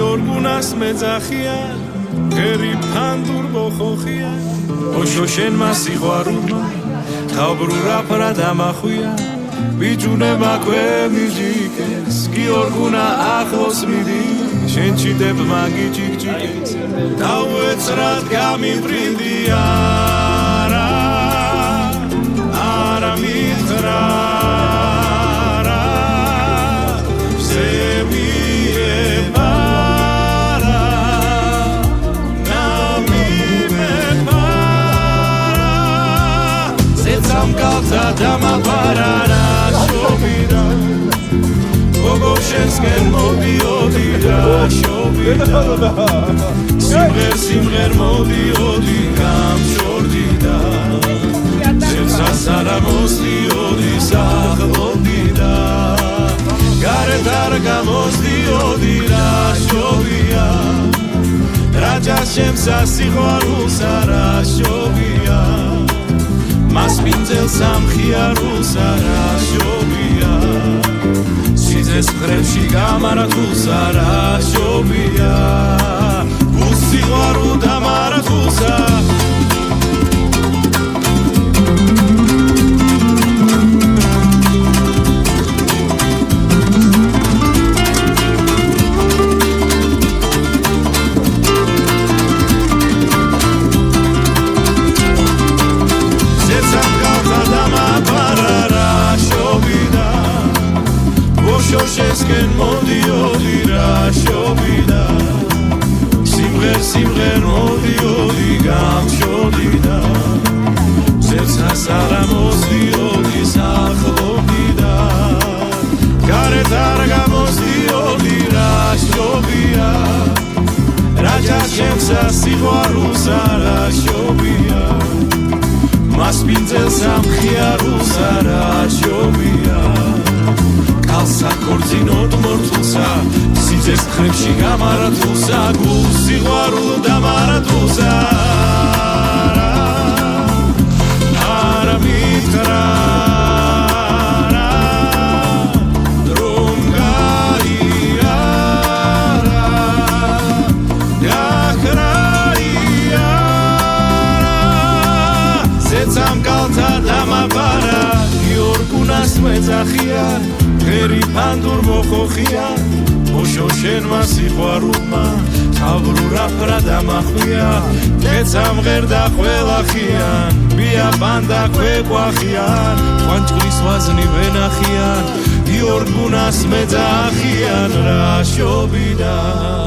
გიორგუნას მეძახია გერი ფანდურ ბოხოხია ოშო შენ მასიყვარულმა თავბრურა ფრა დამახვია ბიჯუნება ქვე მიჯიკეს გიორგუნა ახლოს მიდი შენ ჩიდებ მაგი ჭიკჭიკეს დავეცრად გამიბრინდი არა მითხრა დამაპარარა შობიდა გოგოშენსკენ მოდიოდი და შობიდა სიმღერ მოდიოდი გამშორდი და სერსასარა მოსდიოდი სახლობდი და გარეთ არ გამოსდიოდი რა შობია რაჯას შემსა სიყვარულსა რა შობია მას მინძელ სამხიარულსა რა შობია სიძეს მხრებში გამარათულსა რა შობია უსიყვარულ დამარათულსა შოშესკენ მოდიოდი რა შობიდა სიმღერ მოდიოდი გამშორდი და ზეცას არა მოსდიოდი სახლობდი და გარეთ არ გამოსდიოდი რა შობია რაჯას შემსა სიყვარულსა რა შობია მას მინძელ სამხიარულსა რა შობია საკორძინოდ მორთულსა სიძეს მხრებში გამარათულსა გულს სიყვარულ დამარათულსა არა მითხრა რომ გაიარა გაქრაიარა ზეცამ კალთა დამაპარა გიორგუნას მეძახია გერი ფანდურ მოხოხია ოშო შენ მასიყვარულმა თავბრურა ფრა დამახვია დეცამღერდა ყველახიან ბია პანდა ქვეკვახიან ყვანჭკლის ვაზნი ვენახიან გიორგუნას მეძახიან რა შობიდან